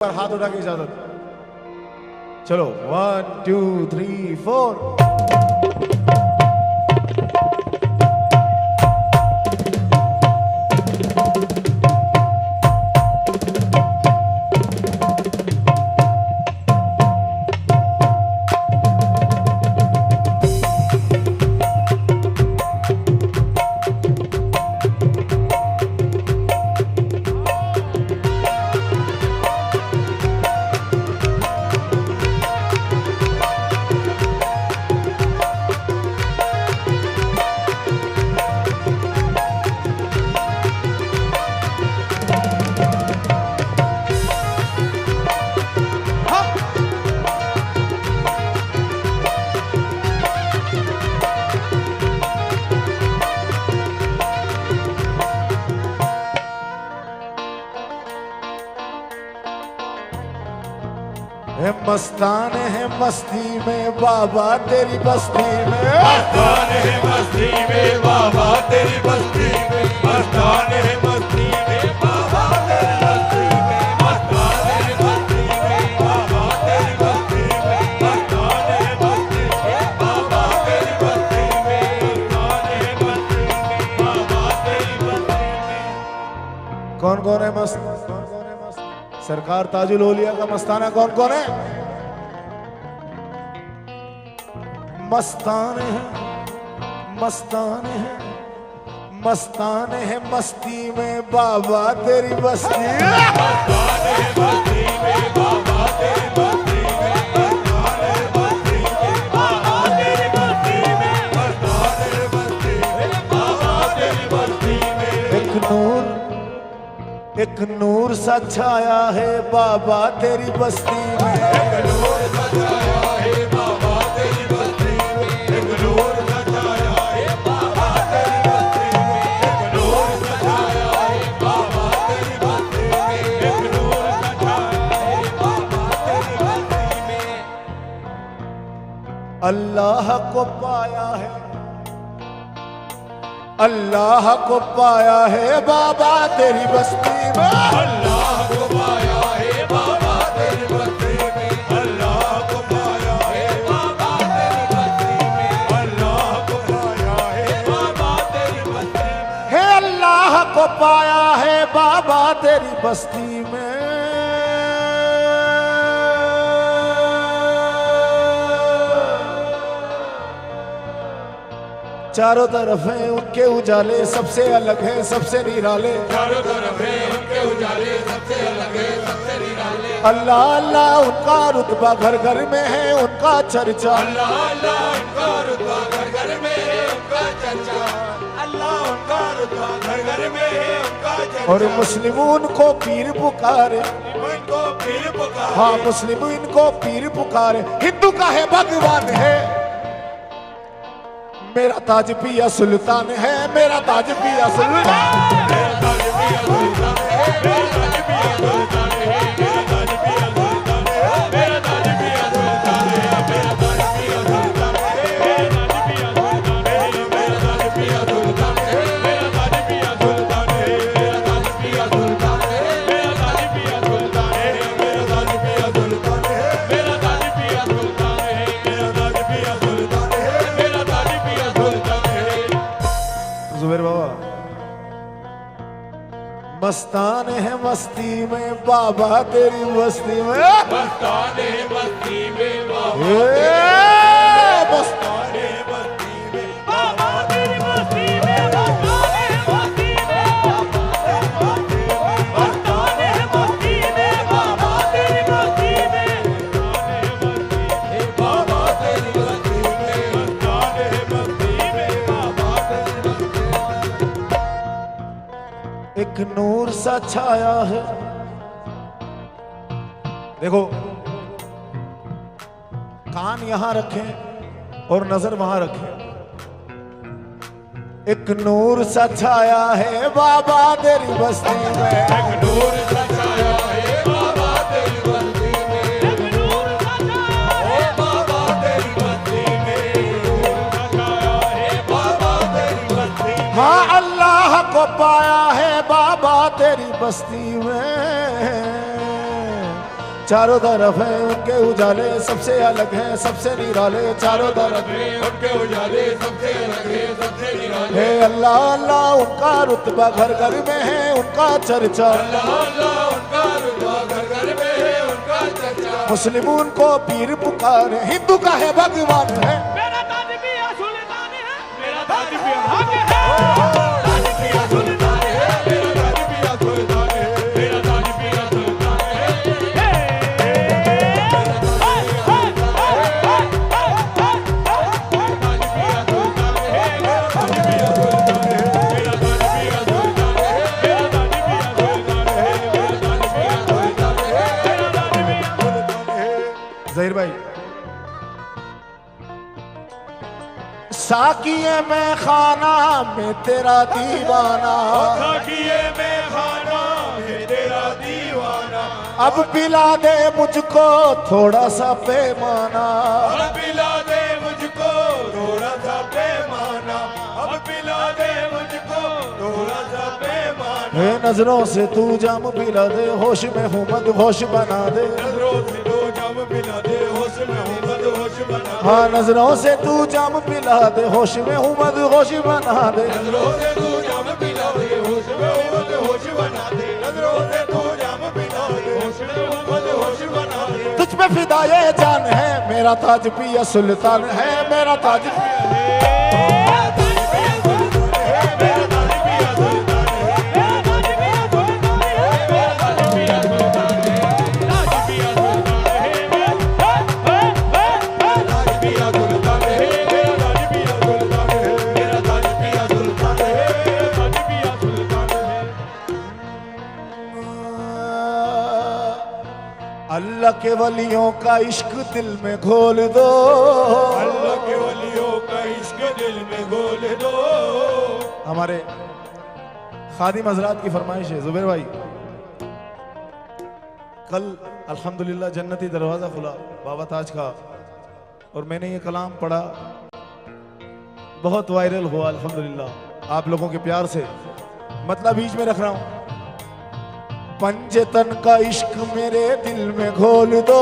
पर हाथ उठा के इजाजत। चलो 1 2 3 4। मस्तान है मस्ती में बाबा तेरी बस्ती में, मस्तान है मस्ती में बाबा तेरी बस्ती में, मस्तान है मस्ती में बाबा तेरी बस्ती में, मस्तान है मस्ती में बाबा तेरी बस्ती में, मस्तान है मस्ती में बाबा तेरी बस्ती में, मस्तान है मस्ती में बाबा तेरी बस्ती में। कौन कौन है मस्त? कौन कौन है मस्त? सरकार ताजुल औलिया का मस्ताना कौन कौन है? मस्तान है मस्तान है मस्तान है मस्ती में बाबा तेरी बस्ती में, मस्तान है मस्ती में बाबा तेरी बस्ती में, मस्तान है मस्ती में बाबा तेरी बस्ती में, मस्तान है मस्ती में बाबा तेरी बस्ती में। एक नूर सा छाया है बाबा तेरी बस्ती में, एक नूर सा छाया है बाबा तेरी बस्ती में, एक नूर सा छाया है बाबा तेरी बस्ती में, एक नूर सा छाया है बाबा तेरी बस्ती में, एक नूर सा छाया है बाबा तेरी बस्ती में। अल्लाह को पाया है, अल्लाह को पाया है बाबा तेरी बस्ती में, अल्लाह को पाया है बाबा तेरी बस्ती में, अल्लाह को पाया है बाबा तेरी बस्ती में, अल्लाह को पाया है बाबा तेरी बस्ती में, हे अल्लाह को पाया है बाबा तेरी बस्ती में। चारों तरफ है उनके उजाले, सबसे अलग है सबसे निराले, चारों तरफ है उनके उजाले, सबसे अलग है सबसे निराले। अल्लाह अल्लाह उनका रुतबा घर घर में है उनका चर्चा, अल्लाह अल्लाह उनका रुतबा घर घर में है उनका चर्चा, अल्लाह उनका रुतबा घर घर में है उनका चर्चा। और मुस्लिम उनको पीर पुकारे, उनको पीर पुकारे, हाँ मुस्लिम इनको पीर पुकारे। हिंदू का है भगवान है, मेरा ताज पिया सुल्तान है, मेरा ताज पिया सुल्तान, मेरा ताज पिया सुल्तान है, मेरा ताज पिया सुल्तान है, मेरा ताज पिया सुल्तान है, मेरा ताज पिया सुल्तान है, मेरा ताज पिया सुल्तान है, मेरा ताज पिया सुल्तान है, मेरा ताज पिया सुल्तान है, मेरा ताज पिया सुल्तान है, मेरा ताज पिया सुल्तान है, मेरा ताज पिया सुल्तान है, मेरा ताज पिया सुल्तान है, मेरा ताज पिया सुल्तान है, मेरा ताज पिया सुल्तान है। जुबैर बाबा मस्तान है मस्ती में बाबा तेरी बस्ती में, मस्तान है मस्ती में बाबा मस्तान है मस्ती में बाबा तेरी बस्ती में, मस्तान है मस्ती में बाबा तेरी बस्ती में, मस्तान है मस्ती में बाबा तेरी बस्ती में, बाबा तेरी बस्ती में, मस्तान है मस्ती में बाबा तेरी बस्ती में। एक नूर सा छाया है। देखो कान यहां रखें और नजर वहां रखें। एक नूर सा छाया है बाबा तेरी बस्ती में, एक नूर सा छाया है बाबा तेरी बस्ती में, एक नूर सा छाया है बाबा तेरी बस्ती में, नूर सा छाया है बाबा तेरी बस्ती में। हाँ अल्लाह को पाया है बाबा तेरी बस्ती में। चारों तरफ है उनके उजाले, सबसे अलग है सबसे निराले, चारों तरफ उनके उजाले सबसे अलग है सबसे निराले। है अल्लाह अल्लाह उनका रुतबा घर घर में है उनका चर्चा, अल्लाह अल्लाह उनका रुतबा घर घर में है उनका चर्चा। मुस्लिम उनको पीर पुकारे, हिंदू का है भगवान है। मेरा ताज पिया सुल्तान है, मेरा ताज पिया हक है। ताज पिया सुल्तान है, मेरा ताज पिया सुल्तान है, मेरा ताज पिया सुल्तान है। जहीर भाई, साकिए में खाना में तेरा दीवाना, साकिए में खाना है तेरा दीवाना। अब पिला दे मुझको थोड़ा सा पैमाना, अब पिला दे मुझको थोड़ा सा पैमाना, अब पिला दे मुझको थोड़ा सा पैमाना। हे नजरों से तू जाम पिला दे, होश में हूँ मत होश बना दे। नजरों से तू जाम पिला दे, होश में हूँ मत होश बना दे। हाँ नजरों से तू जाम पिला दे, होश में हूँ मत होश बना दे। नजरों से तू जाम पिला दे, होश में हूँ मत होश बना दे। नजरों से तू जाम पिला दे, होश में हूँ मत होश बना दे। तुझ पे फिदा ये जान है, मेरा ताज पिया सुल्तान है, मेरा ताज पिया अल्लाह के वलियों का इश्क दिल में घोल दो, अल्लाह के वलियों का इश्क दिल में घोल दो। हमारे खादिम हजरात की फरमाइश है जुबैर भाई, कल अल्हम्दुलिल्लाह जन्नती दरवाजा खुला बाबा ताज का, और मैंने ये कलाम पढ़ा, बहुत वायरल हुआ अल्हम्दुलिल्लाह आप लोगों के प्यार से। मतलब बीच में रख रहा हूं, पंजतन का इश्क मेरे दिल में घोल दो,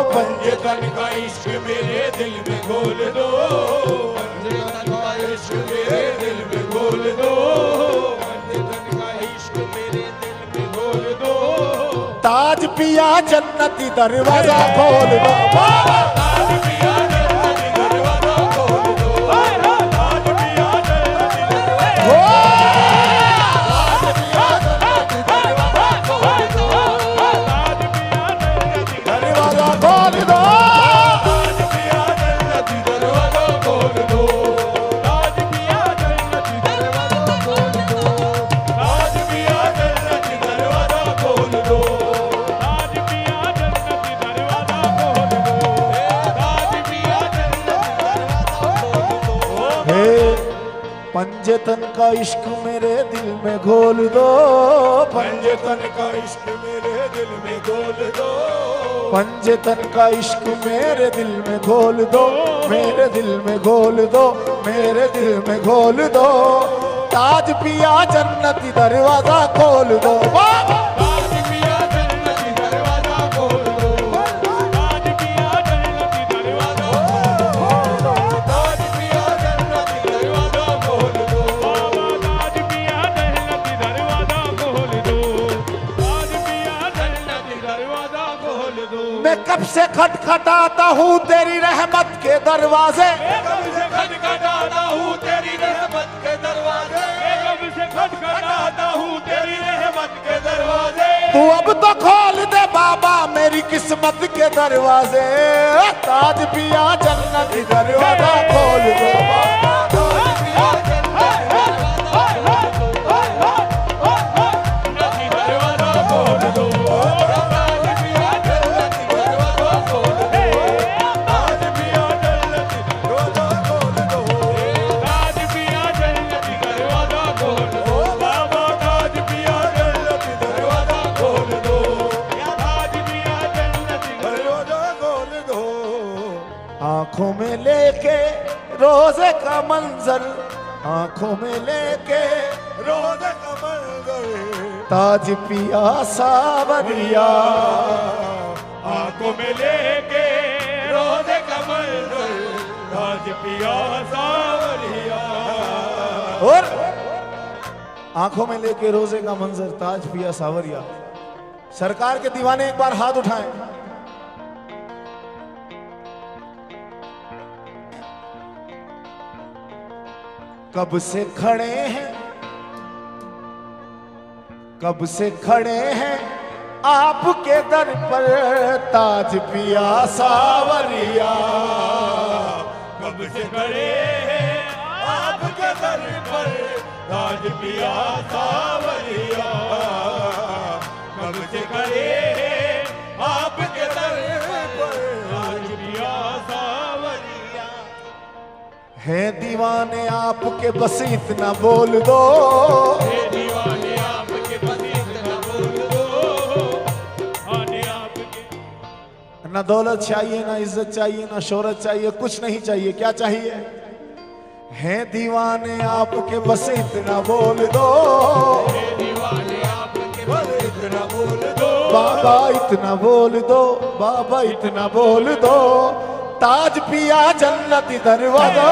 पंजतन का इश्क मेरे दिल में घोल दो, पंजतन का इश्क मेरे दिल में घोल दो, पंजतन का इश्क मेरे दिल में घोल दो। ताज पिया जन्नती दरवाजा खोल दो, ताज पिया जन्नती दरवाजा खोल दो, ताज पिया जन्नती दरवाजा खोल दो। पंजतन का इश्क मेरे दिल में घोल दो, पंजतन का इश्क मेरे दिल में घोल दो, पंजतन का इश्क मेरे दिल में घोल दो, मेरे दिल में घोल दो, मेरे दिल में घोल दो। ताज पिया जन्नती दरवाजा खोल दो, ताज पिया जन्नती दरवाजा खोल दो, ताज पिया जन्नती दरवाजा खोल दो, ताज पिया जन्नती दरवाजा खोल दो, ताज पिया जन्नती दरवाजा खोल दो, ताज पिया जन्नती दरवाजा खोल दो। मैं कब से खटखटाता हूँ तेरी रहमत के दरवाजे, कब से खटखटाता हूँ तेरी रहमत के दरवाजे, कब से खटखटाता हूँ तेरी रहमत के दरवाजे। तू अब तो खोल दे बाबा मेरी किस्मत के दरवाजे, ताज पिया जन्नती दरवाजा खोल दो, ताज पिया जन्नती दरवाजा खोल दो, ताज पिया जन्नती दरवाजा खोल दो, ताज पिया जन्नती दरवाजा खोल दो, ताज पिया जन्नती दरवाजा खोल दो, बाबा ताज पिया जन्नती दरवाजा खोल दो, ताज पिया जन्नती दरवाजा खोल दो। आंखों में लेके रोजे का मंजर, आंखों में लेके रोज़ कमल गए ताज पिया सावरिया, आंखों में लेके रोजे का मंजर ताज पिया सावरिया। और आंखों में लेके रोजे का मंजर ताज पिया सावरिया। सरकार के दीवाने एक बार हाथ उठाएं। कब से खड़े हैं, कब से खड़े हैं आपके दर पर ताज पिया सावरिया। कब से खड़े हैं आपके दर पर ताज पिया सावरिया। कब से खड़े हैं आपके दर पर ताज पिया सावरिया। है दीवाने आपके बस इतना बोल दो, हे दीवाने आपके बस इतना बोल दो। आने आपके ना दौलत चाहिए, ना इज्जत चाहिए, ना शोहरत चाहिए, कुछ नहीं चाहिए। क्या चाहिए? है दीवाने आपके बस इतना बोल दो, हे दीवाने आपके बस इतना बोल दो। बाबा इतना बोल दो, बाबा इतना बोल दो, ताज पिया जन्नती दरवाजा।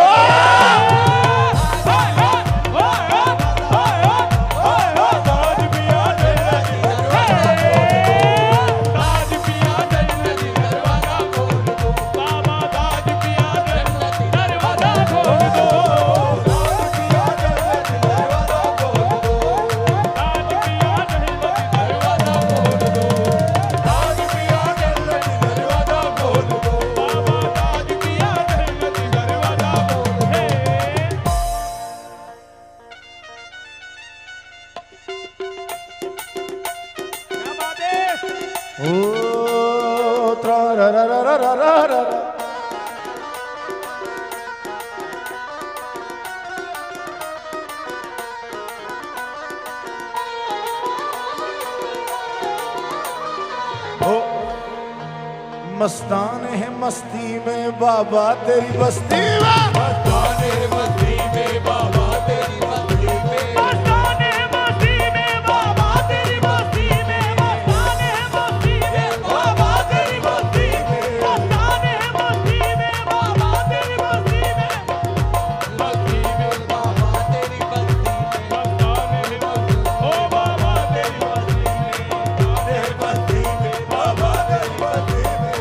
ओ त्रा रा रा रा रा रा रा रा। ओ मस्तान है मस्ती में बाबा तेरी बस्ती में। मस्ताने मस्ती में बाबा तेरी बस्ती में। मस्ताने मस्ती में बाबा तेरी बस्ती में। मस्ताने मस्ती में बाबा तेरी बस्ती में। मस्ताने मस्ती में बाबा तेरी बस्ती में। मस्ती में बाबा तेरी बस्ती में। मस्ताने मस्ती ओ बाबा तेरी बस्ती में। मस्ताने मस्ती में बाबा तेरी बस्ती में।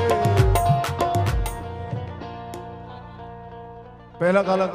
पहला काला